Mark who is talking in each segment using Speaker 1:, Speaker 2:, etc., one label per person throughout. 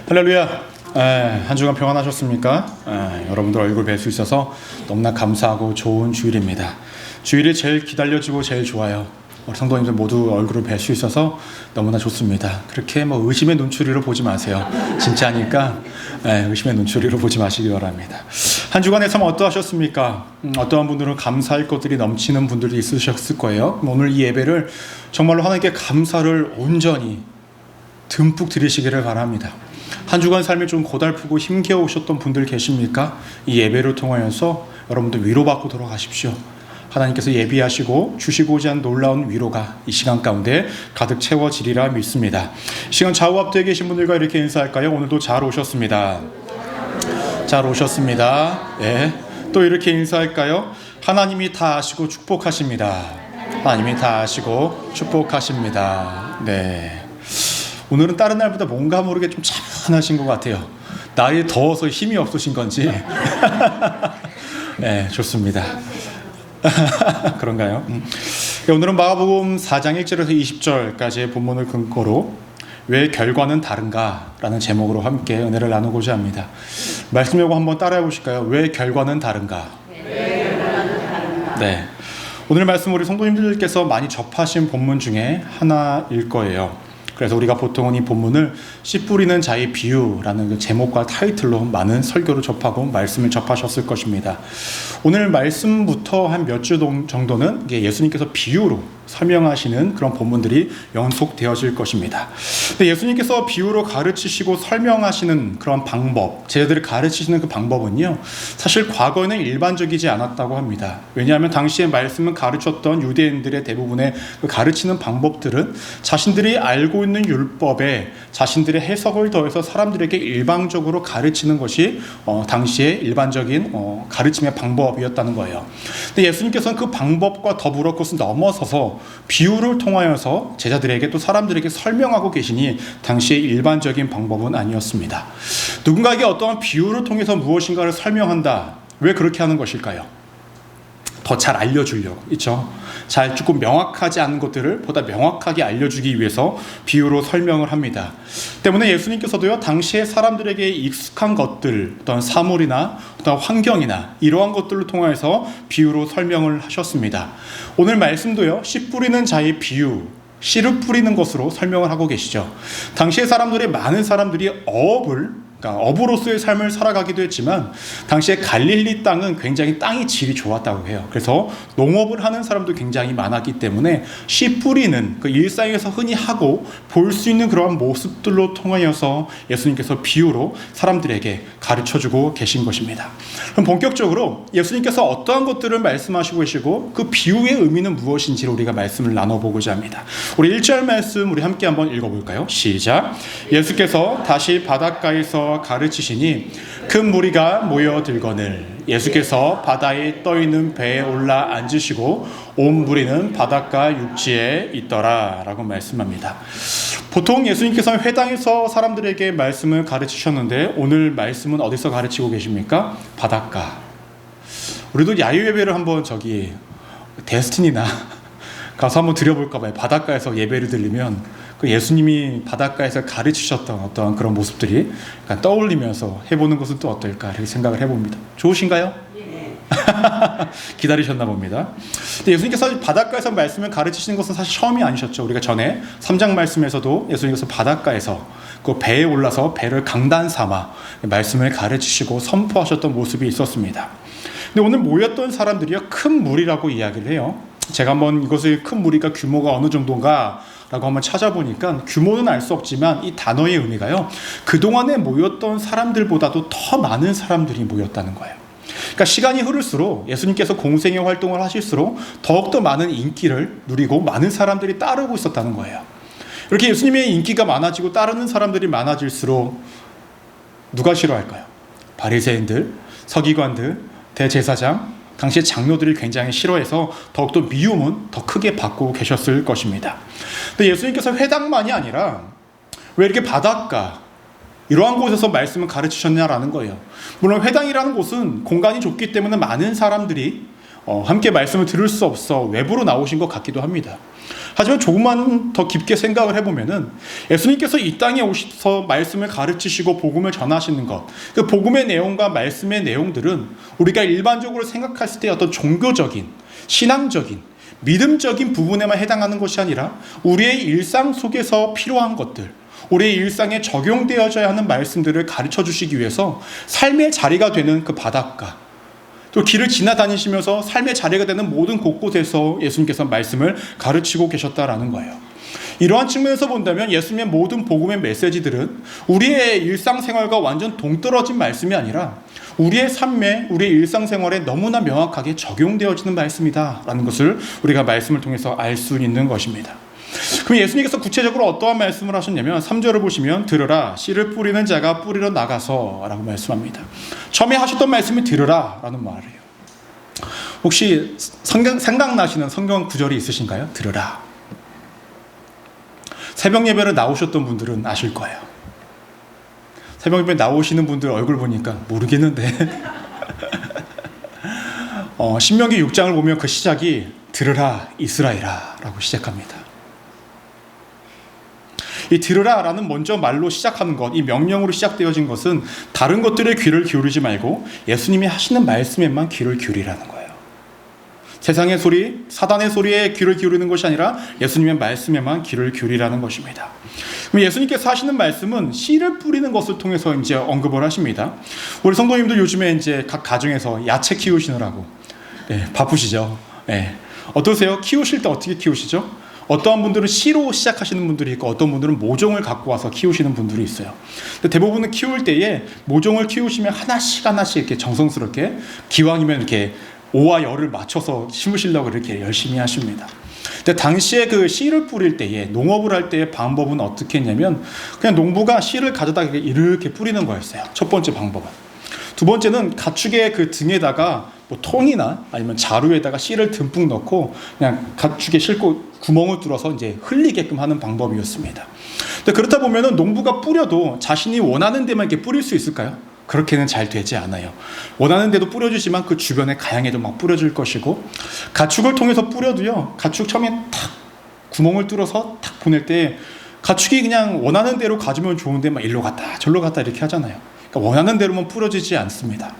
Speaker 1: 할렐루야. 한 주간 평안하셨습니까? 여러분들 얼굴 뵐 수 있어서 너무나 감사하고 좋은 주일입니다. 주일이 제일 기다려지고 제일 좋아요. 우리 성도님들 모두 얼굴을 뵐 수 있어서 너무나 좋습니다. 그렇게 의심의 눈초리로 보지 마세요. 진짜니까 의심의 눈초리로 보지 마시기 바랍니다. 한 주간의 삶 어떠하셨습니까? 어떠한 분들은 감사할 것들이 넘치는 분들도 있으셨을 거예요. 오늘 이 예배를 정말로 하나님께 감사를 온전히 듬뿍 드리시기를 바랍니다. 한 주간 삶이 좀 고달프고 힘겨우셨던 분들 계십니까? 이 예배를 통하여서 여러분들 위로받고 돌아가십시오. 하나님께서 예비하시고 주시고자 하는 놀라운 위로가 이 시간 가운데 가득 채워지리라 믿습니다. 이 시간 좌우 앞뒤에 계신 분들과 이렇게 인사할까요? 오늘도 잘 오셨습니다. 잘 오셨습니다. 또 이렇게 인사할까요? 하나님이 다 아시고 축복하십니다. 하나님이 다 아시고 축복하십니다. 오늘은 다른 날보다 뭔가 모르게 좀 차분하신 것 같아요. 날이 더워서 힘이 없으신 건지. 좋습니다. 그런가요? 오늘은 마가복음 4장 1절에서 20절까지의 본문을 근거로 왜 결과는 다른가? 라는 제목으로 함께 은혜를 나누고자 합니다. 말씀 요거 한번 따라해 보실까요? 왜 결과는 다른가? 오늘 말씀 우리 성도님들께서 많이 접하신 본문 중에 하나일 거예요. 그래서 우리가 보통은 이 본문을 씨 뿌리는 자의 비유라는 그 제목과 타이틀로 많은 설교를 접하고 말씀을 접하셨을 것입니다. 오늘 말씀부터 한 몇 주 정도는 예수님께서 비유로 설명하시는 그런 본문들이 연속되어질 것입니다. 근데 예수님께서 비유로 가르치시고 설명하시는 그런 방법, 제자들을 가르치시는 그 방법은요, 사실 과거에는 일반적이지 않았다고 합니다. 왜냐하면 당시에 말씀을 가르쳤던 유대인들의 대부분의 그 가르치는 방법들은 자신들이 알고 있는 율법에 자신들의 해석을 더해서 사람들에게 일방적으로 가르치는 것이 당시의 일반적인 가르침의 방법이었다는 거예요. 근데 예수님께서는 그 방법과 더불어 그것을 넘어서서 비유를 통하여서 제자들에게 또 사람들에게 설명하고 계시니 당시의 일반적인 방법은 아니었습니다. 누군가에게 어떠한 비유를 통해서 무엇인가를 설명한다. 왜 그렇게 하는 것일까요? 더 잘 알려주려고, 있죠? 잘 조금 명확하지 않은 것들을 보다 명확하게 알려주기 위해서 비유로 설명을 합니다. 때문에 예수님께서도요, 당시에 사람들에게 익숙한 것들, 어떤 사물이나 어떤 환경이나 이러한 것들을 통해서 비유로 설명을 하셨습니다. 오늘 말씀도요, 씨 뿌리는 자의 비유, 씨를 뿌리는 것으로 설명을 하고 계시죠. 당시의 사람들이 많은 사람들이 어부로서의 삶을 살아가기도 했지만 당시에 갈릴리 땅은 굉장히 땅의 질이 좋았다고 해요. 그래서 농업을 하는 사람도 굉장히 많았기 때문에 씨 뿌리는 그 일상에서 흔히 하고 볼 수 있는 그러한 모습들로 통하여서 예수님께서 비유로 사람들에게 가르쳐주고 계신 것입니다. 그럼 본격적으로 예수님께서 어떠한 것들을 말씀하시고 계시고 그 비유의 의미는 무엇인지를 우리가 말씀을 나눠보고자 합니다. 우리 1절 말씀 우리 함께 한번 읽어볼까요? 시작. 예수께서 다시 바닷가에서 가르치시니 큰 무리가 모여들거늘 예수께서 바다에 떠있는 배에 올라 앉으시고 온 무리는 바닷가 육지에 있더라 라고 말씀합니다. 보통 예수님께서는 회당에서 사람들에게 말씀을 가르치셨는데 오늘 말씀은 어디서 가르치고 계십니까? 바닷가. 우리도 야유예배를 한번 데스티니나 가서 한번 드려볼까 봐요. 바닷가에서 예배를 드리면 그 예수님이 바닷가에서 가르치셨던 어떤 그런 모습들이 약간 떠올리면서 해보는 것은 또 어떨까 이렇게 생각을 해봅니다. 좋으신가요? 네. 기다리셨나 봅니다. 근데 예수님께서 바닷가에서 말씀을 가르치시는 것은 사실 처음이 아니셨죠. 우리가 전에 3장 말씀에서도 예수님께서 바닷가에서 그 배에 올라서 배를 강단 삼아 말씀을 가르치시고 선포하셨던 모습이 있었습니다. 근데 오늘 모였던 사람들이요, 큰 무리라고 이야기를 해요. 제가 한번 이것의 큰 무리가 규모가 어느 정도인가 라고 한번 찾아보니까 규모는 알 수 없지만 이 단어의 의미가요, 그동안에 모였던 사람들보다도 더 많은 사람들이 모였다는 거예요. 그러니까 시간이 흐를수록 예수님께서 공생의 활동을 하실수록 더욱더 많은 인기를 누리고 많은 사람들이 따르고 있었다는 거예요. 이렇게 예수님의 인기가 많아지고 따르는 사람들이 많아질수록 누가 싫어할까요? 바리새인들, 서기관들, 대제사장, 당시의 장로들이 굉장히 싫어해서 더욱더 미움은 더 크게 받고 계셨을 것입니다. 근데 예수님께서 회당만이 아니라 왜 이렇게 바닷가 이러한 곳에서 말씀을 가르치셨냐라는 거예요. 물론 회당이라는 곳은 공간이 좁기 때문에 많은 사람들이 함께 말씀을 들을 수 없어 외부로 나오신 것 같기도 합니다. 하지만 조금만 더 깊게 생각을 해보면은 예수님께서 이 땅에 오셔서 말씀을 가르치시고 복음을 전하시는 것, 그 복음의 내용과 말씀의 내용들은 우리가 일반적으로 생각했을 때 어떤 종교적인, 신앙적인, 믿음적인 부분에만 해당하는 것이 아니라 우리의 일상 속에서 필요한 것들, 우리의 일상에 적용되어져야 하는 말씀들을 가르쳐 주시기 위해서 삶의 자리가 되는 그 바닷가, 또 길을 지나다니시면서 삶의 자리가 되는 모든 곳곳에서 예수님께서 말씀을 가르치고 계셨다라는 거예요. 이러한 측면에서 본다면 예수님의 모든 복음의 메시지들은 우리의 일상생활과 완전 동떨어진 말씀이 아니라 우리의 삶에, 우리의 일상생활에 너무나 명확하게 적용되어지는 말씀이다라는 것을 우리가 말씀을 통해서 알 수 있는 것입니다. 그럼 예수님께서 구체적으로 어떠한 말씀을 하셨냐면 3절을 보시면 들으라 씨를 뿌리는 자가 뿌리러 나가서 라고 말씀합니다. 처음에 하셨던 말씀이 들으라 라는 말이에요. 혹시 생각나시는 성경 구절이 있으신가요? 들으라. 새벽 예배를 나오셨던 분들은 아실 거예요. 새벽 예배 나오시는 분들 얼굴 보니까 모르겠는데 신명기 6장을 보면 그 시작이 들으라 이스라엘아 라고 시작합니다. 이 들으라라는 먼저 말로 시작하는 것, 이 명령으로 시작되어진 것은 다른 것들에 귀를 기울이지 말고 예수님이 하시는 말씀에만 귀를 기울이라는 거예요. 세상의 소리, 사단의 소리에 귀를 기울이는 것이 아니라 예수님의 말씀에만 귀를 기울이라는 것입니다. 그럼 예수님께서 하시는 말씀은 씨를 뿌리는 것을 통해서 이제 언급을 하십니다. 우리 성도님들 요즘에 이제 각 가정에서 야채 키우시느라고 바쁘시죠? 어떠세요? 키우실 때 어떻게 키우시죠? 어떠한 분들은 씨로 시작하시는 분들이 있고 어떤 분들은 모종을 갖고 와서 키우시는 분들이 있어요. 근데 대부분은 키울 때에 모종을 키우시면 하나씩 이렇게 정성스럽게 기왕이면 이렇게 오와 열을 맞춰서 심으시려고 이렇게 열심히 하십니다. 근데 당시에 그 씨를 뿌릴 때에 농업을 할 때의 방법은 어떻게 했냐면 그냥 농부가 씨를 가져다 이렇게 뿌리는 거였어요. 첫 번째 방법은. 두 번째는 가축의 그 등에다가 뭐 통이나 아니면 자루에다가 씨를 듬뿍 넣고 그냥 가축에 싣고 구멍을 뚫어서 이제 흘리게끔 하는 방법이었습니다. 근데 그렇다 보면은 농부가 뿌려도 자신이 원하는 데만 이렇게 뿌릴 수 있을까요? 그렇게는 잘 되지 않아요. 원하는 데도 뿌려주지만 그 주변에 가양에도 막 뿌려줄 것이고 가축을 통해서 뿌려도요. 가축 처음에 탁 구멍을 뚫어서 탁 보낼 때 가축이 그냥 원하는 대로 가주면 좋은데 막 일로 갔다 저로 갔다 이렇게 하잖아요. 그러니까 원하는 대로만 뿌려지지 않습니다.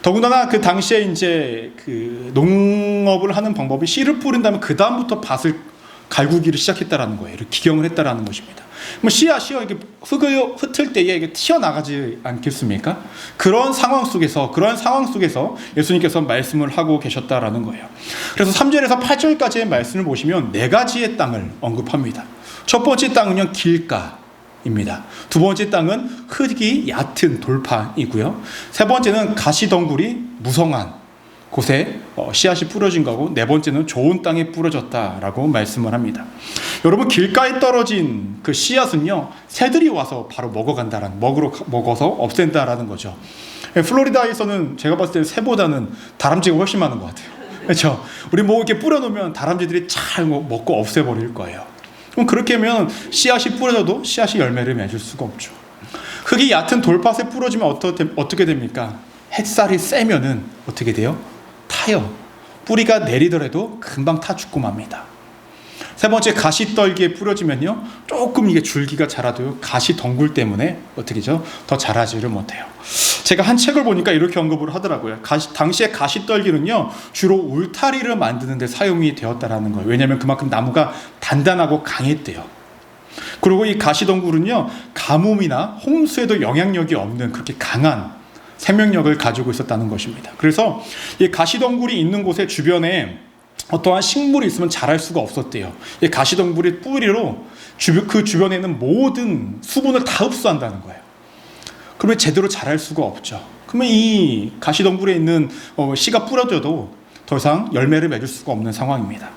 Speaker 1: 더군다나 그 당시에 이제 그 농업을 하는 방법이 씨를 뿌린 다음에 그 다음부터 밭을 갈구기를 시작했다라는 거예요. 이렇게 기경을 했다라는 것입니다. 뭐 씨앗이 이렇게 흙을 흩을 때에 이게 튀어나가지 않겠습니까? 그런 상황 속에서 예수님께서 말씀을 하고 계셨다라는 거예요. 그래서 3절에서 8절까지의 말씀을 보시면 네 가지의 땅을 언급합니다. 첫 번째 땅은요 길가입니다. 두 번째 땅은 흙이 얕은 돌판이고요. 세 번째는 가시덩굴이 무성한 곳에 씨앗이 뿌려진 거고 네 번째는 좋은 땅에 뿌려졌다라고 말씀을 합니다. 여러분 길가에 떨어진 그 씨앗은요 새들이 와서 바로 먹어서 없앤다라는 거죠. 플로리다에서는 제가 봤을 때 새보다는 다람쥐가 훨씬 많은 것 같아요. 그렇죠? 우리 뭐 이렇게 뿌려놓으면 다람쥐들이 잘 먹고 없애버릴 거예요. 그럼 그렇게 하면 씨앗이 뿌려져도 씨앗이 열매를 맺을 수가 없죠. 흙이 얕은 돌밭에 뿌려지면 어떻게 됩니까? 햇살이 세면은 어떻게 돼요? 타요. 뿌리가 내리더라도 금방 타 죽고 맙니다. 세 번째 가시떨기에 뿌려지면요 조금 이게 줄기가 자라도요 가시덩굴 때문에 어떻게죠? 더 자라지를 못해요. 제가 한 책을 보니까 이렇게 언급을 하더라고요. 당시에 가시떨기는요 주로 울타리를 만드는 데 사용이 되었다라는 거예요. 왜냐하면 그만큼 나무가 단단하고 강했대요. 그리고 이 가시덩굴은요 가뭄이나 홍수에도 영향력이 없는 그렇게 강한 생명력을 가지고 있었다는 것입니다. 그래서 이 가시덩굴이 있는 곳의 주변에 어떠한 식물이 있으면 자랄 수가 없었대요. 이 가시덩굴의 뿌리로 그 주변에 있는 모든 수분을 다 흡수한다는 거예요. 그러면 제대로 자랄 수가 없죠. 그러면 이 가시덩굴에 있는 씨가 뿌려져도 더 이상 열매를 맺을 수가 없는 상황입니다.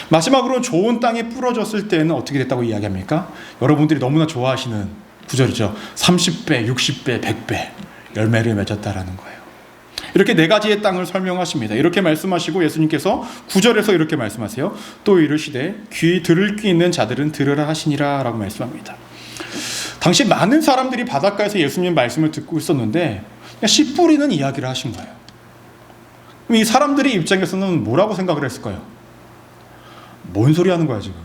Speaker 1: 마지막으로 좋은 땅에 뿌려졌을 때는 어떻게 됐다고 이야기합니까? 여러분들이 너무나 좋아하시는 구절이죠. 30배, 60배, 100배 열매를 맺었다라는 거예요. 이렇게 네 가지의 땅을 설명하십니다. 이렇게 말씀하시고 예수님께서 9절에서 이렇게 말씀하세요. 또 이르시되 들을 귀 있는 자들은 들으라 하시니라 라고 말씀합니다. 당시 많은 사람들이 바닷가에서 예수님 말씀을 듣고 있었는데 그냥 씨 뿌리는 이야기를 하신 거예요. 이 사람들의 입장에서는 뭐라고 생각을 했을까요? 뭔 소리 하는 거야 지금?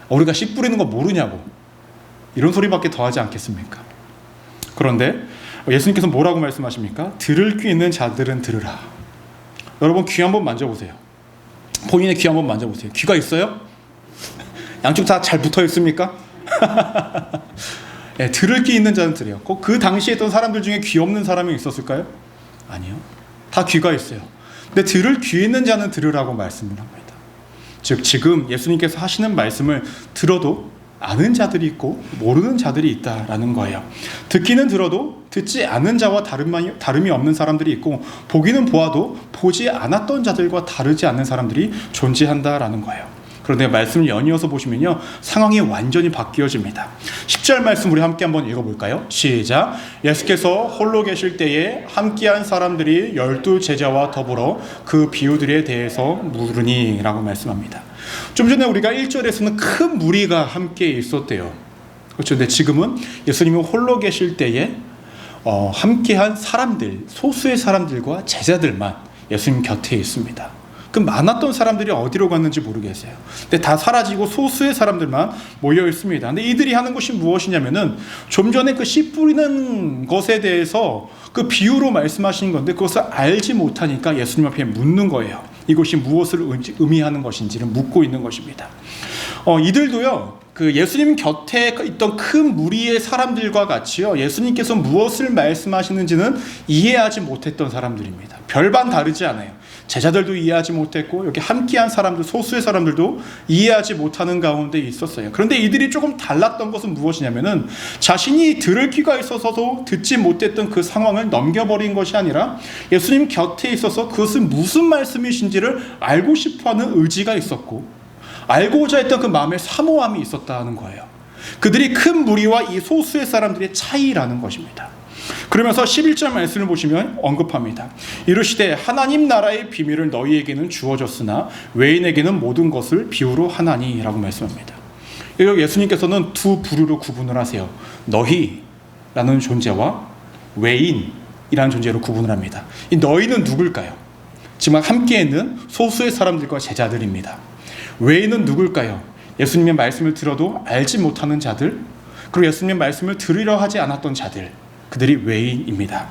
Speaker 1: 우리가 씨 뿌리는 거 모르냐고, 이런 소리밖에 더 하지 않겠습니까? 그런데 예수님께서 뭐라고 말씀하십니까? 들을 귀 있는 자들은 들으라. 여러분, 귀 한번 만져보세요. 본인의 귀 한번 만져보세요. 귀가 있어요? 양쪽 다 잘 붙어 있습니까? 네, 들을 귀 있는 자는 들어요. 그 당시에 있던 사람들 중에 귀 없는 사람이 있었을까요? 아니요. 다 귀가 있어요. 근데 들을 귀 있는 자는 들으라고 말씀을 합니다. 즉 지금 예수님께서 하시는 말씀을 들어도 아는 자들이 있고 모르는 자들이 있다라는 거예요. 듣기는 들어도 듣지 않은 자와 다름이 없는 사람들이 있고, 보기는 보아도 보지 않았던 자들과 다르지 않는 사람들이 존재한다라는 거예요. 그런데 말씀을 연이어서 보시면요, 상황이 완전히 바뀌어집니다. 10절 말씀 우리 함께 한번 읽어볼까요? 시작. 예수께서 홀로 계실 때에 함께한 사람들이 12 제자와 더불어 그 비유들에 대해서 물으니 라고 말씀합니다. 좀 전에 우리가 1절에서는 큰 무리가 함께 있었대요. 그렇죠. 근데 지금은 예수님이 홀로 계실 때에 함께한 사람들, 소수의 사람들과 제자들만 예수님 곁에 있습니다. 그 많았던 사람들이 어디로 갔는지 모르겠어요. 근데 다 사라지고 소수의 사람들만 모여 있습니다. 근데 이들이 하는 것이 무엇이냐면은, 좀 전에 그 씨 뿌리는 것에 대해서 그 비유로 말씀하신 건데 그것을 알지 못하니까 예수님 앞에 묻는 거예요. 이것이 무엇을 의미하는 것인지를 묻고 있는 것입니다. 이들도요, 그 예수님 곁에 있던 큰 무리의 사람들과 같이요, 예수님께서 무엇을 말씀하시는지는 이해하지 못했던 사람들입니다. 별반 다르지 않아요. 제자들도 이해하지 못했고, 여기 함께한 사람들, 소수의 사람들도 이해하지 못하는 가운데 있었어요. 그런데 이들이 조금 달랐던 것은 무엇이냐면은, 자신이 들을 귀가 있어서도 듣지 못했던 그 상황을 넘겨버린 것이 아니라 예수님 곁에 있어서 그것은 무슨 말씀이신지를 알고 싶어하는 의지가 있었고, 알고자 했던 그 마음의 사모함이 있었다는 거예요. 그들이 큰 무리와 이 소수의 사람들의 차이라는 것입니다. 그러면서 11절 말씀을 보시면 언급합니다. 이르시되 하나님 나라의 비밀을 너희에게는 주어졌으나 외인에게는 모든 것을 비유로 하나니 라고 말씀합니다. 예수님께서는 두 부류로 구분을 하세요. 너희라는 존재와 외인이라는 존재로 구분을 합니다. 이 너희는 누굴까요? 지금 함께 있는 소수의 사람들과 제자들입니다. 외인은 누굴까요? 예수님의 말씀을 들어도 알지 못하는 자들, 그리고 예수님의 말씀을 들으려 하지 않았던 자들, 그들이 외인입니다.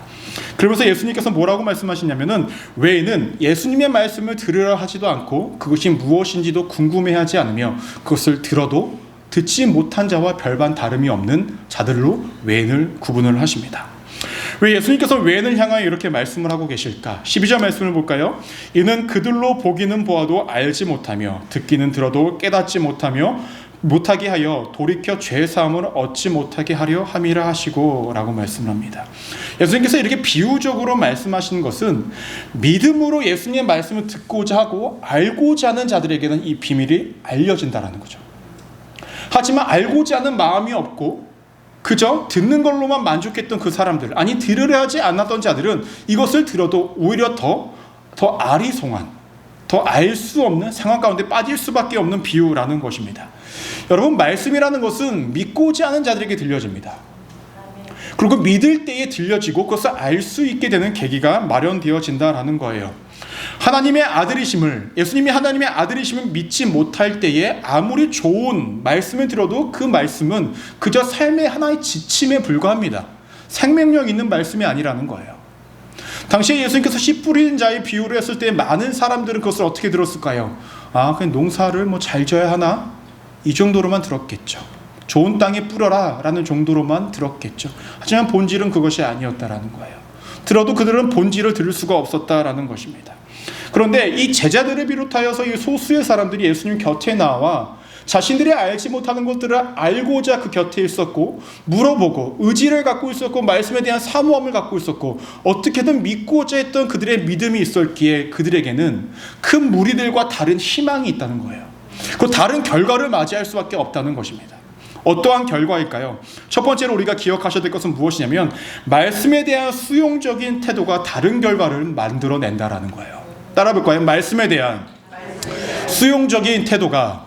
Speaker 1: 그러면서 예수님께서 뭐라고 말씀하시냐면은, 외인은 예수님의 말씀을 들으려 하지도 않고 그것이 무엇인지도 궁금해하지 않으며 그것을 들어도 듣지 못한 자와 별반 다름이 없는 자들로 외인을 구분을 하십니다. 왜 예수님께서 외인을 향하여 이렇게 말씀을 하고 계실까? 12절 말씀을 볼까요? 이는 그들로 보기는 보아도 알지 못하며 듣기는 들어도 깨닫지 못하게 하여 돌이켜 죄사함을 얻지 못하게 하려 함이라 하시고 라고 말씀을 합니다. 예수님께서 이렇게 비유적으로 말씀하시는 것은, 믿음으로 예수님의 말씀을 듣고자 하고 알고자 하는 자들에게는 이 비밀이 알려진다라는 거죠. 하지만 알고자 하는 마음이 없고 그저 듣는 걸로만 만족했던 그 사람들, 아니 들으려 하지 않았던 자들은 이것을 들어도 오히려 더 아리송한, 더 알 수 없는 상황 가운데 빠질 수밖에 없는 비유라는 것입니다. 여러분, 말씀이라는 것은 믿고지 않은 자들에게 들려집니다. 그리고 믿을 때에 들려지고 그것을 알 수 있게 되는 계기가 마련되어진다라는 거예요. 하나님의 아들이심을, 예수님이 하나님의 아들이심을 믿지 못할 때에 아무리 좋은 말씀을 들어도 그 말씀은 그저 삶의 하나의 지침에 불과합니다. 생명력 있는 말씀이 아니라는 거예요. 당시에 예수님께서 씨 뿌리는 자의 비유를 했을 때 많은 사람들은 그것을 어떻게 들었을까요? 그냥 농사를 잘 지어야 하나? 이 정도로만 들었겠죠. 좋은 땅에 뿌려라 라는 정도로만 들었겠죠. 하지만 본질은 그것이 아니었다라는 거예요. 들어도 그들은 본질을 들을 수가 없었다라는 것입니다. 그런데 이 제자들을 비롯하여서 이 소수의 사람들이 예수님 곁에 나와 자신들이 알지 못하는 것들을 알고자 그 곁에 있었고, 물어보고 의지를 갖고 있었고, 말씀에 대한 사모함을 갖고 있었고, 어떻게든 믿고자 했던 그들의 믿음이 있었기에 그들에게는 큰 무리들과 다른 희망이 있다는 거예요. 그 다른 결과를 맞이할 수밖에 없다는 것입니다. 어떠한 결과일까요? 첫 번째로 우리가 기억하셔야 될 것은 무엇이냐면, 말씀에 대한 수용적인 태도가 다른 결과를 만들어낸다라는 거예요. 따라 볼까요? 말씀에 대한 수용적인 태도가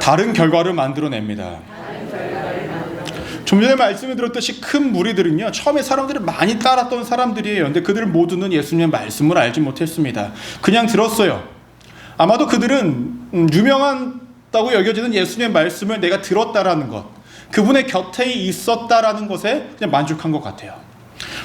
Speaker 1: 다른 결과를 만들어냅니다. 좀 전에 말씀을 들었듯이 큰 무리들은요, 처음에 사람들을 많이 따랐던 사람들이에요. 근데 그들 모두는 예수님의 말씀을 알지 못했습니다. 그냥 들었어요. 아마도 그들은 유명하다고 여겨지는 예수님의 말씀을 내가 들었다라는 것, 그분의 곁에 있었다라는 것에 그냥 만족한 것 같아요.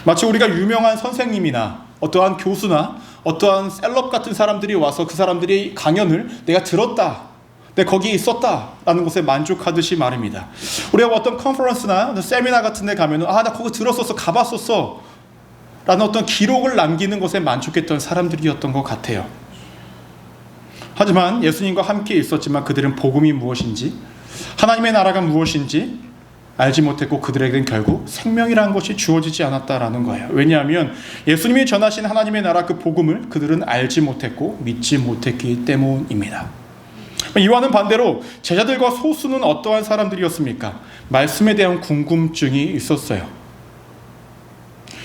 Speaker 1: 마치 우리가 유명한 선생님이나 어떠한 교수나 어떠한 셀럽 같은 사람들이 와서 그 사람들의 강연을 내가 들었다, 내가 거기에 있었다라는 것에 만족하듯이 말입니다. 우리가 어떤 컨퍼런스나 세미나 같은 데 가면은 나 거기 들었었어, 가봤었어 라는 어떤 기록을 남기는 것에 만족했던 사람들이었던 것 같아요. 하지만 예수님과 함께 있었지만 그들은 복음이 무엇인지, 하나님의 나라가 무엇인지 알지 못했고 그들에게는 결국 생명이라는 것이 주어지지 않았다라는 거예요. 왜냐하면 예수님이 전하신 하나님의 나라 그 복음을 그들은 알지 못했고 믿지 못했기 때문입니다. 이와는 반대로 제자들과 소수는 어떠한 사람들이었습니까? 말씀에 대한 궁금증이 있었어요.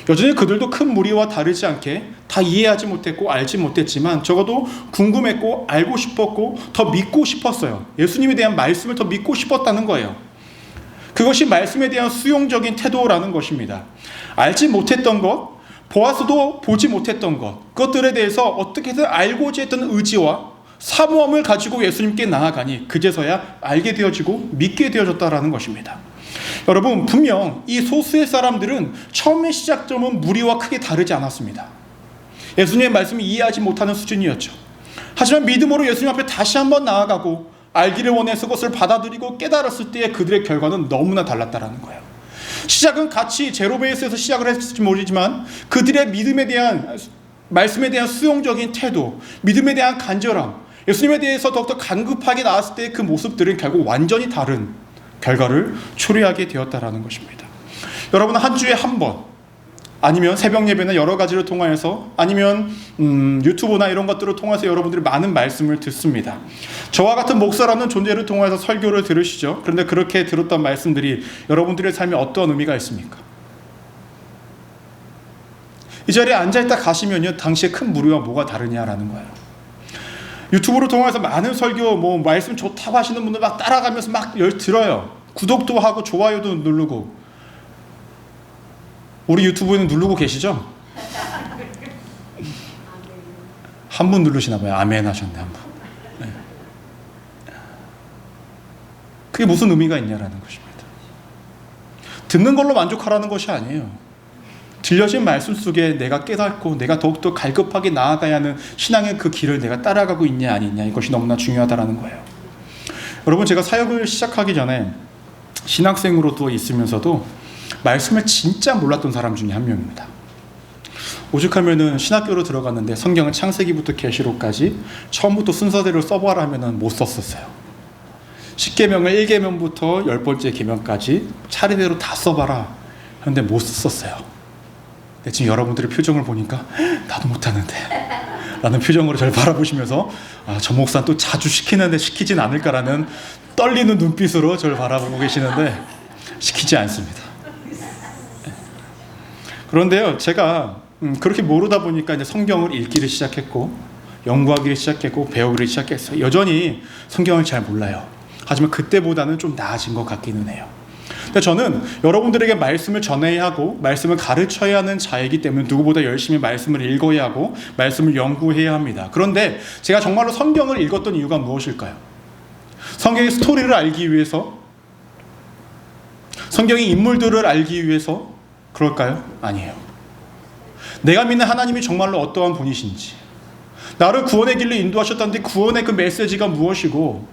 Speaker 1: 여전히 그들도 큰 무리와 다르지 않게 다 이해하지 못했고 알지 못했지만 적어도 궁금했고 알고 싶었고 더 믿고 싶었어요. 예수님에 대한 말씀을 더 믿고 싶었다는 거예요. 그것이 말씀에 대한 수용적인 태도라는 것입니다. 알지 못했던 것, 보아서도 보지 못했던 것, 그것들에 대해서 어떻게든 알고자 했던 의지와 사모함을 가지고 예수님께 나아가니 그제서야 알게 되어지고 믿게 되어졌다라는 것입니다. 여러분, 분명 이 소수의 사람들은 처음의 시작점은 무리와 크게 다르지 않았습니다. 예수님의 말씀을 이해하지 못하는 수준이었죠. 하지만 믿음으로 예수님 앞에 다시 한번 나아가고 알기를 원해서 그것을 받아들이고 깨달았을 때의 그들의 결과는 너무나 달랐다라는 거예요. 시작은 같이 제로베이스에서 시작을 했을지 모르지만 그들의 믿음에 대한, 말씀에 대한 수용적인 태도, 믿음에 대한 간절함, 예수님에 대해서 더욱더 간급하게 나왔을 때의 그 모습들은 결국 완전히 다른 결과를 초래하게 되었다라는 것입니다. 여러분, 한 주에 한 번, 아니면 새벽 예배나 여러 가지를 통하여서, 아니면 유튜브나 이런 것들을 통해서 여러분들이 많은 말씀을 듣습니다. 저와 같은 목사라는 존재를 통해서 설교를 들으시죠. 그런데 그렇게 들었던 말씀들이 여러분들의 삶에 어떠한 의미가 있습니까? 이 자리에 앉아있다 가시면요, 당시에 큰 무리와 뭐가 다르냐라는 거예요. 유튜브를 통해서 많은 설교, 말씀 좋다고 하시는 분들 막 따라가면서 막 들어요. 구독도 하고 좋아요도 누르고. 우리 유튜브에는 누르고 계시죠? 한 분 누르시나 봐요. 아멘 하셨네, 한 분. 네. 그게 무슨 의미가 있냐라는 것입니다. 듣는 걸로 만족하라는 것이 아니에요. 들려진 말씀 속에 내가 깨닫고 내가 더욱더 갈급하게 나아가야 하는 신앙의 그 길을 내가 따라가고 있냐 아니냐, 이것이 너무나 중요하다는 거예요. 여러분, 제가 사역을 시작하기 전에 신학생으로도 있으면서도 말씀을 진짜 몰랐던 사람 중에 한 명입니다. 오죽하면은 신학교로 들어갔는데 성경은 창세기부터 계시록까지 처음부터 순서대로 써봐라 하면은 못 썼었어요. 10계명을 1계명부터 10번째 계명까지 차례대로 다 써봐라 하는데 못 썼어요. 근데 지금 여러분들의 표정을 보니까 나도 못하는데 라는 표정으로 저를 바라보시면서 저 목사는 또 자주 시키는데 시키진 않을까라는 떨리는 눈빛으로 저를 바라보고 계시는데 시키지 않습니다. 그런데요, 제가 그렇게 모르다 보니까 이제 성경을 읽기를 시작했고 연구하기를 시작했고 배우기를 시작했어요. 여전히 성경을 잘 몰라요. 하지만 그때보다는 좀 나아진 것 같기는 해요. 근데 저는 여러분들에게 말씀을 전해야 하고 말씀을 가르쳐야 하는 자이기 때문에 누구보다 열심히 말씀을 읽어야 하고 말씀을 연구해야 합니다. 그런데 제가 정말로 성경을 읽었던 이유가 무엇일까요? 성경의 스토리를 알기 위해서? 성경의 인물들을 알기 위해서? 그럴까요? 아니에요. 내가 믿는 하나님이 정말로 어떠한 분이신지, 나를 구원의 길로 인도하셨다는데 구원의 그 메시지가 무엇이고,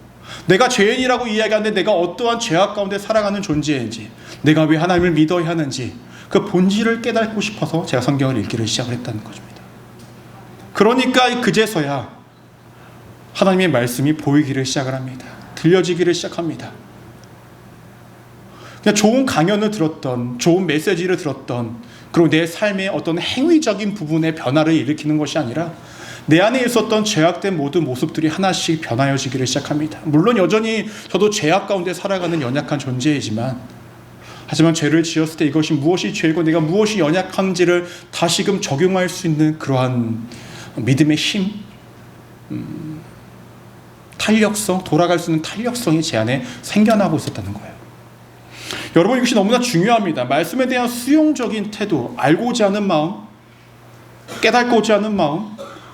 Speaker 1: 내가 죄인이라고 이야기하는데 내가 어떠한 죄악 가운데 살아가는 존재인지, 내가 왜 하나님을 믿어야 하는지 그 본질을 깨닫고 싶어서 제가 성경을 읽기를 시작을 했다는 것입니다. 그러니까 그제서야 하나님의 말씀이 보이기를 시작을 합니다. 들려지기를 시작합니다. 그냥 좋은 강연을 들었던, 좋은 메시지를 들었던, 그리고 내 삶의 어떤 행위적인 부분의 변화를 일으키는 것이 아니라 내 안에 있었던 죄악된 모든 모습들이 하나씩 변하여지기를 시작합니다. 물론 여전히 저도 죄악 가운데 살아가는 연약한 존재이지만, 하지만 죄를 지었을 때 이것이 무엇이 죄이고 내가 무엇이 연약한지를 다시금 적용할 수 있는 그러한 믿음의 힘, 탄력성, 돌아갈 수 있는 탄력성이 제 안에 생겨나고 있었다는 거예요. 여러분, 이것이 너무나 중요합니다. 말씀에 대한 수용적인 태도, 알고자 하는 마음, 깨닫고자 하는 마음,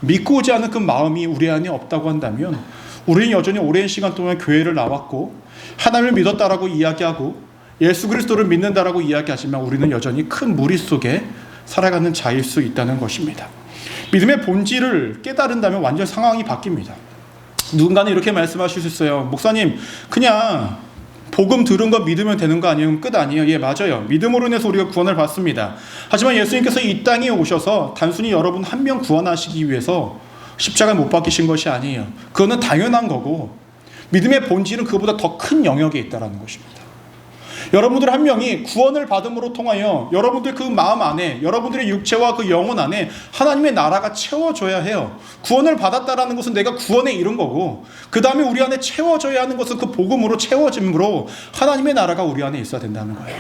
Speaker 1: 믿고자 하는 그 마음이 우리 안에 없다고 한다면 우리는 여전히 오랜 시간 동안 교회를 나왔고 하나님을 믿었다라고 이야기하고 예수 그리스도를 믿는다라고 이야기하지만 우리는 여전히 큰 무리 속에 살아가는 자일 수 있다는 것입니다. 믿음의 본질을 깨달은다면 완전 상황이 바뀝니다. 누군가는 이렇게 말씀하실 수 있어요. 목사님, 그냥 복음 들은 거 믿으면 되는 거 아니에요? 끝 아니에요? 예, 맞아요. 믿음으로 인해서 우리가 구원을 받습니다. 하지만 예수님께서 이 땅에 오셔서 단순히 여러분 한 명 구원하시기 위해서 십자가에 못 박히신 것이 아니에요. 그거는 당연한 거고 믿음의 본질은 그보다 더 큰 영역에 있다는 것입니다. 여러분들 한 명이 구원을 받음으로 통하여 여러분들 그 마음 안에, 여러분들의 육체와 그 영혼 안에 하나님의 나라가 채워져야 해요. 구원을 받았다라는 것은 내가 구원에 이른 거고, 그 다음에 우리 안에 채워져야 하는 것은 그 복음으로 채워짐으로 하나님의 나라가 우리 안에 있어야 된다는 거예요.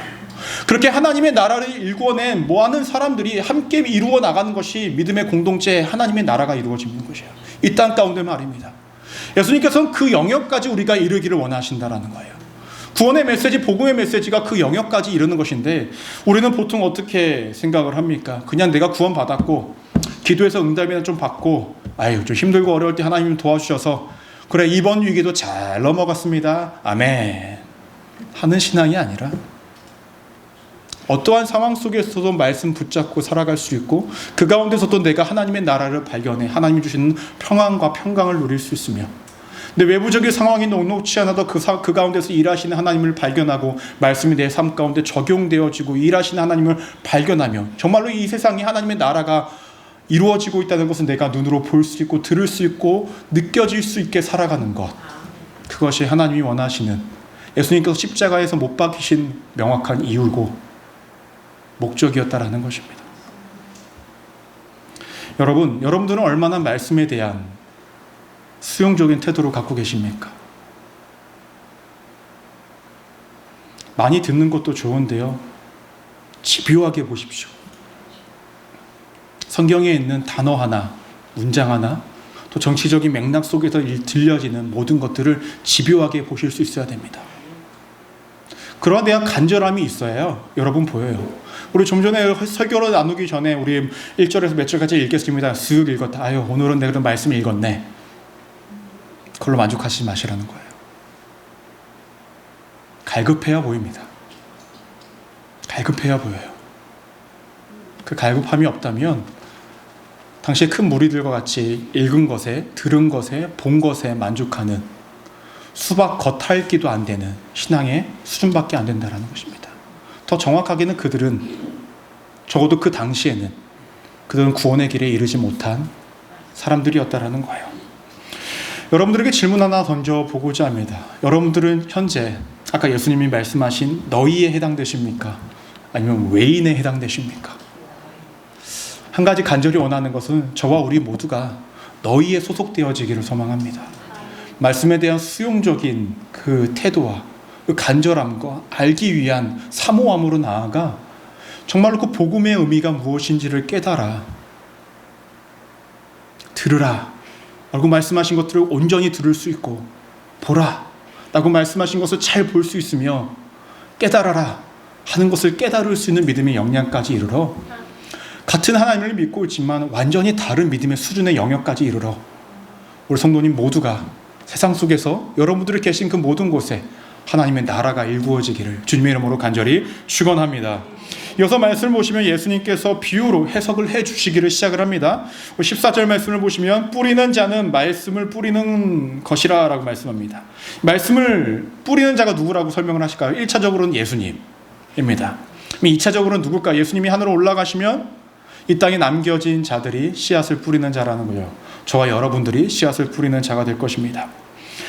Speaker 1: 그렇게 하나님의 나라를 일구어낸 모아는 사람들이 함께 이루어 나가는 것이 믿음의 공동체, 하나님의 나라가 이루어지는 것이에요. 이 땅 가운데 말입니다. 예수님께서는 그 영역까지 우리가 이르기를 원하신다라는 거예요. 구원의 메시지, 복음의 메시지가 그 영역까지 이르는 것인데 우리는 보통 어떻게 생각을 합니까? 그냥 내가 구원받았고 기도해서 응답이나 좀 받고 아유 좀 힘들고 어려울 때 하나님 도와주셔서 그래 이번 위기도 잘 넘어갔습니다. 아멘 하는 신앙이 아니라 어떠한 상황 속에서도 말씀 붙잡고 살아갈 수 있고 그 가운데서도 내가 하나님의 나라를 발견해 하나님이 주시는 평안과 평강을 누릴 수 있으며 근데 외부적인 상황이 녹록치 않아도 그 가운데서 일하시는 하나님을 발견하고 말씀이 내 삶 가운데 적용되어지고 일하시는 하나님을 발견하며 정말로 이 세상에 하나님의 나라가 이루어지고 있다는 것은 내가 눈으로 볼 수 있고 들을 수 있고 느껴질 수 있게 살아가는 것, 그것이 하나님이 원하시는 예수님께서 십자가에서 못 박히신 명확한 이유고 목적이었다라는 것입니다. 여러분들은 얼마나 말씀에 대한 수용적인 태도를 갖고 계십니까? 많이 듣는 것도 좋은데요, 집요하게 보십시오. 성경에 있는 단어 하나, 문장 하나, 또 정치적인 맥락 속에서 들려지는 모든 것들을 집요하게 보실 수 있어야 됩니다. 그러나 대한 간절함이 있어야 여러분 보여요. 우리 좀 전에 설교를 나누기 전에 우리 1절에서 몇 절까지 읽겠습니다. 쓱 읽었다. 아유 오늘은 내가 말씀을 읽었네. 그걸로 만족하시지 마시라는 거예요. 갈급해야 보입니다. 갈급해야 보여요. 그 갈급함이 없다면 당시의 큰 무리들과 같이 읽은 것에, 들은 것에, 본 것에 만족하는 수박 겉핥기도 안 되는 신앙의 수준밖에 안 된다는 것입니다. 더 정확하게는 그들은 적어도 그 당시에는 그들은 구원의 길에 이르지 못한 사람들이었다라는 거예요. 여러분들에게 질문 하나 던져보고자 합니다. 여러분들은 현재 아까 예수님이 말씀하신 너희에 해당되십니까? 아니면 외인에 해당되십니까? 한 가지 간절히 원하는 것은 저와 우리 모두가 너희에 소속되어지기를 소망합니다. 말씀에 대한 수용적인 그 태도와 그 간절함과 알기 위한 사모함으로 나아가 정말로 그 복음의 의미가 무엇인지를 깨달아 들으라 라고 말씀하신 것들을 온전히 들을 수 있고 보라 라고 말씀하신 것을 잘 볼 수 있으며 깨달아라 하는 것을 깨달을 수 있는 믿음의 역량까지 이르러 같은 하나님을 믿고 있지만 완전히 다른 믿음의 수준의 영역까지 이르러 우리 성도님 모두가 세상 속에서 여러분들이 계신 그 모든 곳에 하나님의 나라가 일구어지기를 주님의 이름으로 간절히 축원합니다. 이어서 말씀을 보시면 예수님께서 비유로 해석을 해주시기를 시작을 합니다. 14절 말씀을 보시면 뿌리는 자는 말씀을 뿌리는 것이라 라고 말씀합니다. 말씀을 뿌리는 자가 누구라고 설명을 하실까요? 1차적으로는 예수님입니다. 2차적으로는 누굴까? 예수님이 하늘로 올라가시면 이 땅에 남겨진 자들이 씨앗을 뿌리는 자라는 거예요. 저와 여러분들이 씨앗을 뿌리는 자가 될 것입니다.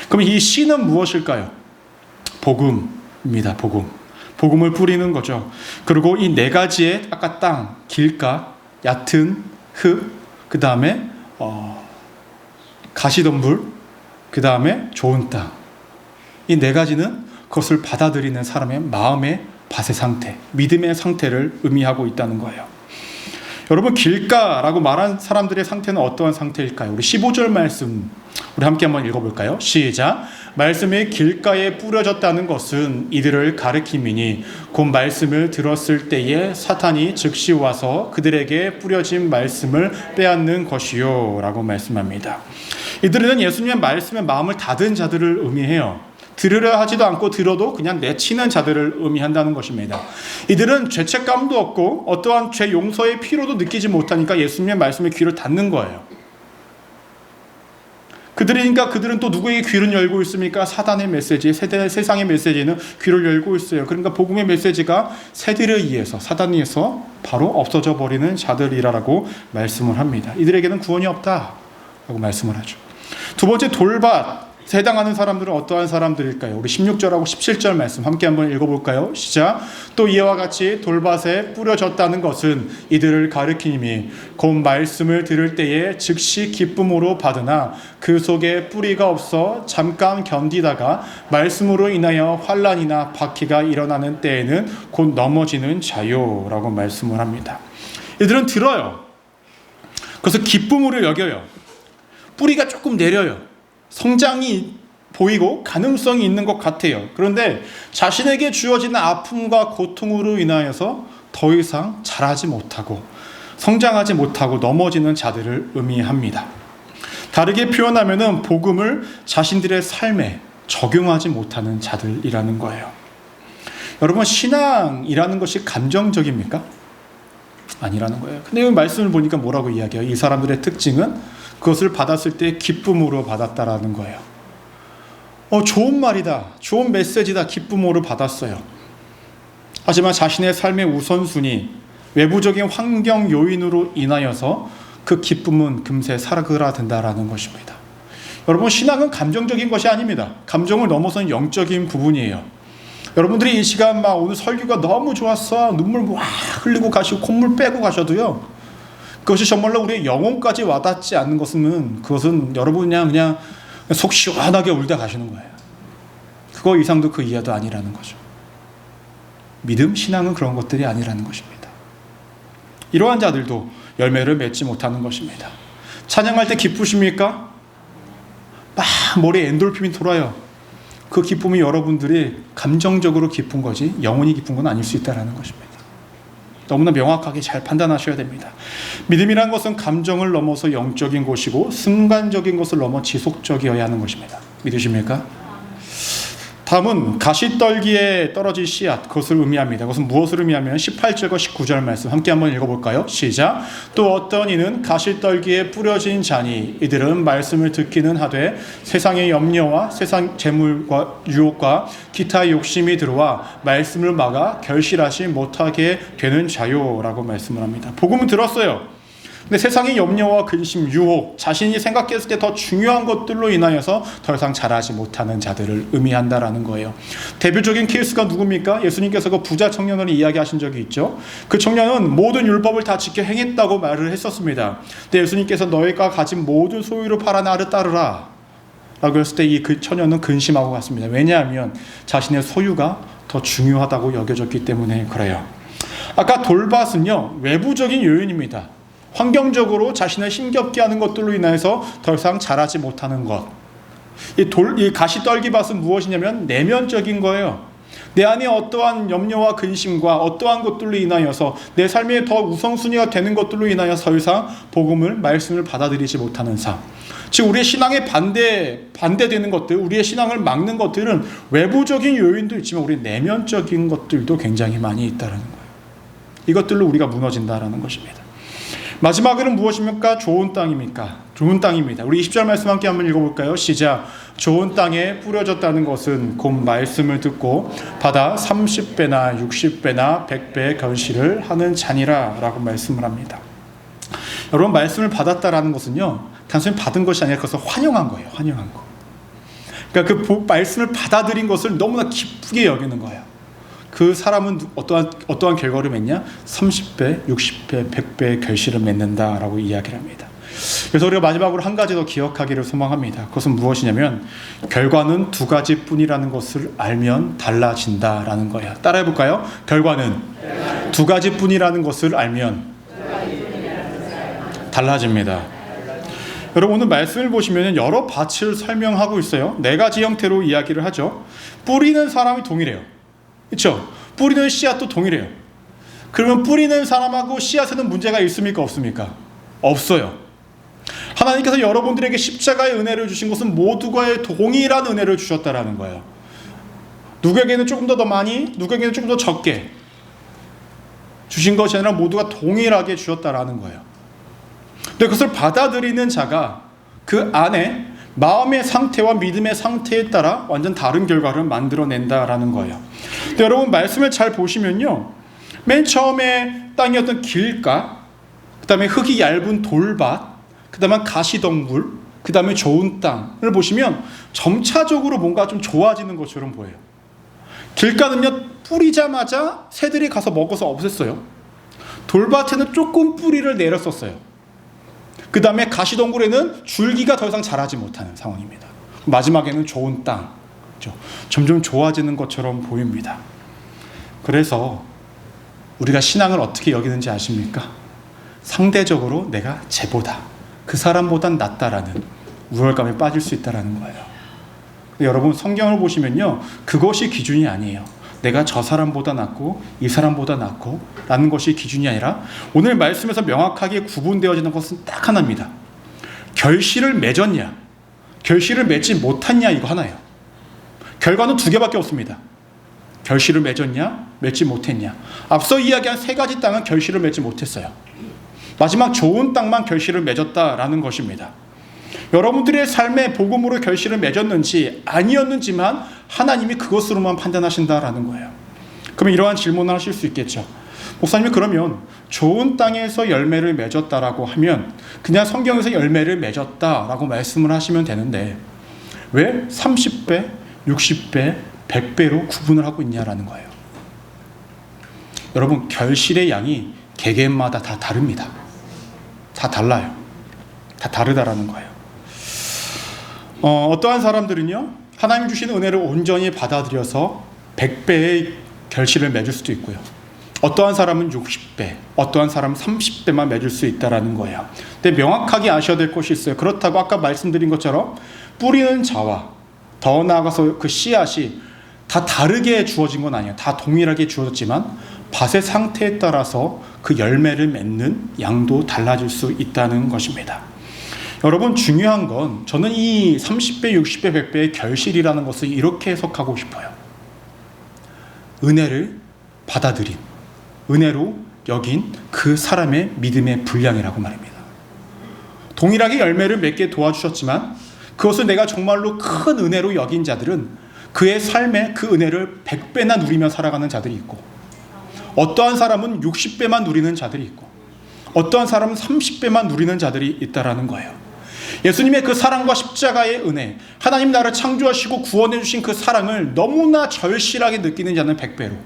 Speaker 1: 그럼 이 씨는 무엇일까요? 복음입니다. 복음을 뿌리는 거죠. 그리고 이 네 가지의 아까 땅, 길가, 얕은 흙, 그 다음에 가시덤불, 그 다음에 좋은 땅. 이 네 가지는 그것을 받아들이는 사람의 마음의 밭의 상태, 믿음의 상태를 의미하고 있다는 거예요. 여러분 길가라고 말한 사람들의 상태는 어떠한 상태일까요? 우리 15절 말씀 우리 함께 한번 읽어볼까요? 시작. 말씀이 길가에 뿌려졌다는 것은 이들을 가리킴이니 곧 말씀을 들었을 때에 사탄이 즉시 와서 그들에게 뿌려진 말씀을 빼앗는 것이요 라고 말씀합니다. 이들은 예수님의 말씀에 마음을 닫은 자들을 의미해요. 들으려 하지도 않고 들어도 그냥 내치는 자들을 의미한다는 것입니다. 이들은 죄책감도 없고 어떠한 죄 용서의 피로도 느끼지 못하니까 예수님의 말씀에 귀를 닫는 거예요. 그들은 또 누구에게 귀를 열고 있습니까? 사단의 메시지, 세상의 메시지는 귀를 열고 있어요. 그러니까 복음의 메시지가 새들에 의해서, 사단에 의해서 바로 없어져 버리는 자들이라고 말씀을 합니다. 이들에게는 구원이 없다라고 말씀을 하죠. 두 번째, 돌밭. 해당하는 사람들은 어떠한 사람들일까요? 우리 16절하고 17절 말씀 함께 한번 읽어볼까요? 시작. 또 이와 같이 돌밭에 뿌려졌다는 것은 이들을 가리키니 곧 말씀을 들을 때에 즉시 기쁨으로 받으나 그 속에 뿌리가 없어 잠깐 견디다가 말씀으로 인하여 환난이나 박해가 일어나는 때에는 곧 넘어지는 자요라고 말씀을 합니다. 이들은 들어요. 그래서 기쁨으로 여겨요. 뿌리가 조금 내려요. 성장이 보이고 가능성이 있는 것 같아요. 그런데 자신에게 주어지는 아픔과 고통으로 인하여서 더 이상 자라지 못하고 성장하지 못하고 넘어지는 자들을 의미합니다. 다르게 표현하면 복음을 자신들의 삶에 적용하지 못하는 자들이라는 거예요. 여러분, 신앙이라는 것이 감정적입니까? 아니라는 거예요. 근데 이 말씀을 보니까 뭐라고 이야기해요? 이 사람들의 특징은 그것을 받았을 때 기쁨으로 받았다라는 거예요. 좋은 말이다. 좋은 메시지다. 기쁨으로 받았어요. 하지만 자신의 삶의 우선순위, 외부적인 환경 요인으로 인하여서 그 기쁨은 금세 사그라든다라는 것입니다. 여러분, 신앙은 감정적인 것이 아닙니다. 감정을 넘어선 영적인 부분이에요. 여러분들이 이 시간 막 오늘 설교가 너무 좋았어. 눈물 막 흘리고 가시고 콧물 빼고 가셔도요. 그것이 정말로 우리의 영혼까지 와닿지 않는 그것은 여러분 그냥 속 시원하게 울다 가시는 거예요. 그거 이상도 그 이하도 아니라는 거죠. 믿음, 신앙은 그런 것들이 아니라는 것입니다. 이러한 자들도 열매를 맺지 못하는 것입니다. 찬양할 때 기쁘십니까? 막 머리에 엔돌핀이 돌아요. 그 기쁨이 여러분들이 감정적으로 기쁜 거지 영혼이 기쁜 건 아닐 수 있다는 것입니다. 너무나 명확하게 잘 판단하셔야 됩니다. 믿음이란 것은 감정을 넘어서 영적인 것이고 순간적인 것을 넘어 지속적이어야 하는 것입니다. 믿으십니까? 다음은 가시떨기에 떨어질 씨앗, 그것을 의미합니다. 그것은 무엇을 의미하면 18절과 19절 말씀 함께 한번 읽어볼까요? 시작. 또 어떤 이는 가시떨기에 뿌려진 자니 이들은 말씀을 듣기는 하되 세상의 염려와 세상 재물과 유혹과 기타 욕심이 들어와 말씀을 막아 결실하지 못하게 되는 자요라고 말씀을 합니다. 복음은 들었어요. 근데 세상의 염려와 근심, 유혹, 자신이 생각했을 때 더 중요한 것들로 인하여서 더 이상 자라지 못하는 자들을 의미한다라는 거예요. 대표적인 케이스가 누굽니까? 예수님께서 그 부자 청년을 이야기하신 적이 있죠. 그 청년은 모든 율법을 다 지켜 행했다고 말을 했었습니다. 근데 예수님께서 너희가 가진 모든 소유를 팔아 나를 따르라 라고 했을 때 그 청년은 근심하고 갔습니다. 왜냐하면 자신의 소유가 더 중요하다고 여겨졌기 때문에 그래요. 아까 돌밭은요, 외부적인 요인입니다. 환경적으로 자신을 힘겹게 하는 것들로 인해서 더 이상 자라지 못하는 것. 이 가시떨기밭은 무엇이냐면 내면적인 거예요. 내 안에 어떠한 염려와 근심과 어떠한 것들로 인하여서 내 삶에 더 우선순위가 되는 것들로 인하여 더 이상 복음을, 말씀을 받아들이지 못하는 삶. 즉 우리의 신앙에 반대되는 것들, 우리의 신앙을 막는 것들은 외부적인 요인도 있지만 우리 내면적인 것들도 굉장히 많이 있다는 거예요. 이것들로 우리가 무너진다라는 것입니다. 마지막으로는 무엇입니까? 좋은 땅입니까? 좋은 땅입니다. 우리 20절 말씀 함께 한번 읽어볼까요? 시작. 좋은 땅에 뿌려졌다는 것은 곧 말씀을 듣고 받아 30배나 60배나 100배의 결실을 하는 자니라 라고 말씀을 합니다. 여러분, 말씀을 받았다라는 것은요, 단순히 받은 것이 아니라 그것을 환영한 거예요. 환영한 거. 그러니까 그 말씀을 받아들인 것을 너무나 기쁘게 여기는 거예요. 그 사람은 어떠한 결과를 맺냐? 30배, 60배, 100배의 결실을 맺는다라고 이야기를 합니다. 그래서 우리가 마지막으로 한 가지 더 기억하기를 소망합니다. 그것은 무엇이냐면 결과는 두 가지뿐이라는 것을 알면 달라진다라는 거예요. 따라해볼까요? 결과는 두 가지뿐이라는 것을 알면 달라집니다. 여러분 오늘 말씀을 보시면 여러 밭을 설명하고 있어요. 네 가지 형태로 이야기를 하죠. 뿌리는 사람이 동일해요. 그렇죠? 뿌리는 씨앗도 동일해요. 그러면 뿌리는 사람하고 씨앗에는 문제가 있습니까? 없습니까? 없어요. 하나님께서 여러분들에게 십자가의 은혜를 주신 것은 모두가의 동일한 은혜를 주셨다라는 거예요. 누구에게는 조금 더 많이, 누구에게는 조금 더 적게 주신 것이 아니라 모두가 동일하게 주셨다라는 거예요. 근데 그것을 받아들이는 자가 그 안에 마음의 상태와 믿음의 상태에 따라 완전 다른 결과를 만들어낸다라는 거예요. 근데 여러분 말씀을 잘 보시면요, 맨 처음에 땅이 어떤 길가, 그 다음에 흙이 얇은 돌밭, 그 다음에 가시덩굴, 그 다음에 좋은 땅을 보시면 점차적으로 뭔가 좀 좋아지는 것처럼 보여요. 길가는요, 뿌리자마자 새들이 가서 먹어서 없앴어요. 돌밭에는 조금 뿌리를 내렸었어요. 그 다음에 가시덩굴에는 줄기가 더 이상 자라지 못하는 상황입니다. 마지막에는 좋은 땅, 점점 좋아지는 것처럼 보입니다. 그래서 우리가 신앙을 어떻게 여기는지 아십니까? 상대적으로 내가 쟤보다, 그 사람보단 낫다라는 우월감에 빠질 수 있다는 거예요. 여러분 성경을 보시면요, 그것이 기준이 아니에요. 내가 저 사람보다 낫고 이 사람보다 낫고 라는 것이 기준이 아니라 오늘 말씀에서 명확하게 구분되어지는 것은 딱 하나입니다. 결실을 맺었냐, 결실을 맺지 못했냐, 이거 하나예요. 결과는 두 개밖에 없습니다. 결실을 맺었냐, 맺지 못했냐. 앞서 이야기한 세 가지 땅은 결실을 맺지 못했어요. 마지막 좋은 땅만 결실을 맺었다라는 것입니다. 여러분들의 삶의 복음으로 결실을 맺었는지 아니었는지만 하나님이 그것으로만 판단하신다라는 거예요. 그러면 이러한 질문을 하실 수 있겠죠. 목사님이 그러면 좋은 땅에서 열매를 맺었다라고 하면 그냥 성경에서 열매를 맺었다라고 말씀을 하시면 되는데 왜 30배, 60배, 100배로 구분을 하고 있냐라는 거예요. 여러분 결실의 양이 개개인마다 다 다릅니다. 다 달라요. 다 다르다라는 거예요. 어떠한 사람들은요, 하나님 주신 은혜를 온전히 받아들여서 100배의 결실을 맺을 수도 있고요. 어떠한 사람은 60배, 어떠한 사람은 30배만 맺을 수 있다는 거예요. 근데 명확하게 아셔야 될 것이 있어요. 그렇다고 아까 말씀드린 것처럼 뿌리는 자와 더 나아가서 그 씨앗이 다 다르게 주어진 건 아니에요. 다 동일하게 주어졌지만 밭의 상태에 따라서 그 열매를 맺는 양도 달라질 수 있다는 것입니다. 여러분 중요한 건 저는 이 30배, 60배, 100배의 결실이라는 것을 이렇게 해석하고 싶어요. 은혜를 받아들인, 은혜로 여긴 그 사람의 믿음의 분량이라고 말입니다. 동일하게 열매를 맺게 도와주셨지만 그것을 내가 정말로 큰 은혜로 여긴 자들은 그의 삶에 그 은혜를 100배나 누리며 살아가는 자들이 있고, 어떠한 사람은 60배만 누리는 자들이 있고, 어떠한 사람은 30배만 누리는 자들이 있다라는 거예요. 예수님의 그 사랑과 십자가의 은혜, 하나님 나를 창조하시고 구원해 주신 그 사랑을 너무나 절실하게 느끼는 자는 100배로,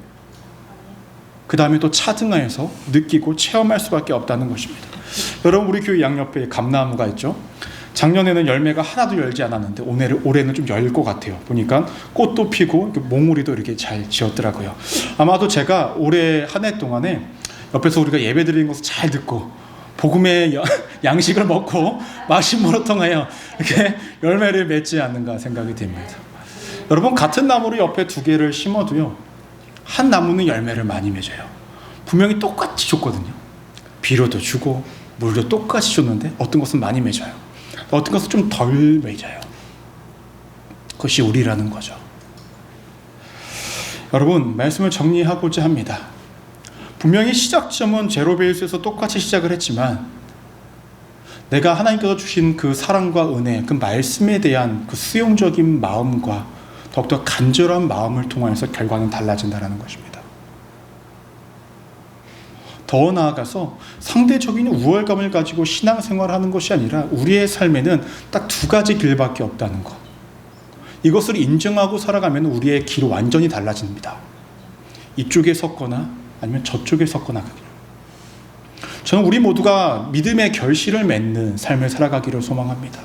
Speaker 1: 그 다음에 또 차등하여서 느끼고 체험할 수밖에 없다는 것입니다. 여러분 우리 교회 양옆에 감나무가 있죠. 작년에는 열매가 하나도 열지 않았는데 올해는 좀 열 것 같아요. 보니까 꽃도 피고 몽우리도 이렇게 잘 지었더라고요. 아마도 제가 올해 한 해 동안에 옆에서 우리가 예배 드리는 것을 잘 듣고 복음의 양식을 먹고 마심으로 통하여 이렇게 열매를 맺지 않는가 생각이 됩니다. 여러분 같은 나무를 옆에 두 개를 심어도요, 한 나무는 열매를 많이 맺어요. 분명히 똑같이 줬거든요. 비료도 주고 물도 똑같이 줬는데 어떤 것은 많이 맺어요. 어떤 것은 좀 덜 맺어요. 그것이 우리라는 거죠. 여러분 말씀을 정리하고자 합니다. 분명히 시작점은 제로베이스에서 똑같이 시작을 했지만 내가 하나님께서 주신 그 사랑과 은혜, 그 말씀에 대한 그 수용적인 마음과 더욱더 간절한 마음을 통해서 결과는 달라진다는 것입니다. 더 나아가서 상대적인 우월감을 가지고 신앙생활을 하는 것이 아니라 우리의 삶에는 딱 두 가지 길밖에 없다는 것. 이것을 인정하고 살아가면 우리의 길이 완전히 달라집니다. 이쪽에 섰거나 아니면 저쪽에 섰거나. 저는 우리 모두가 믿음의 결실을 맺는 삶을 살아가기를 소망합니다.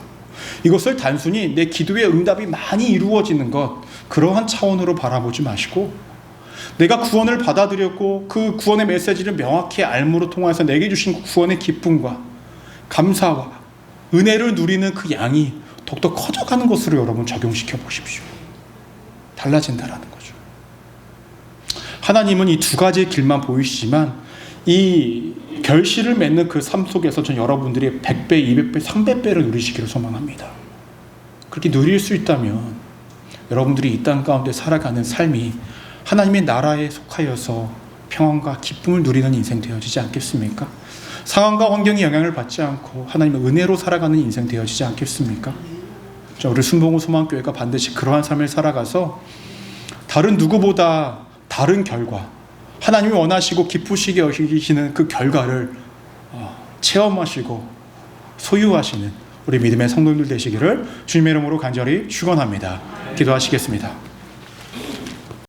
Speaker 1: 이것을 단순히 내 기도의 응답이 많이 이루어지는 것, 그러한 차원으로 바라보지 마시고 내가 구원을 받아들였고 그 구원의 메시지를 명확히 알므로 통해서 내게 주신 구원의 기쁨과 감사와 은혜를 누리는 그 양이 더욱더 커져가는 것으로 여러분 적용시켜 보십시오. 달라진다라는 거죠. 하나님은 이 두 가지의 길만 보이시지만 이 결실을 맺는 그 삶 속에서 전 여러분들이 100배, 200배, 300배를 누리시기를 소망합니다. 그렇게 누릴 수 있다면 여러분들이 이 땅 가운데 살아가는 삶이 하나님의 나라에 속하여서 평안과 기쁨을 누리는 인생 되어지지 않겠습니까? 상황과 환경의 영향을 받지 않고 하나님의 은혜로 살아가는 인생 되어지지 않겠습니까? 우리 순복음 소망교회가 반드시 그러한 삶을 살아가서 다른 누구보다 다른 결과, 하나님이 원하시고 기쁘시게 여기시는 그 결과를 체험하시고 소유하시는 우리 믿음의 성도들 되시기를 주님의 이름으로 간절히 축원합니다. 기도하시겠습니다.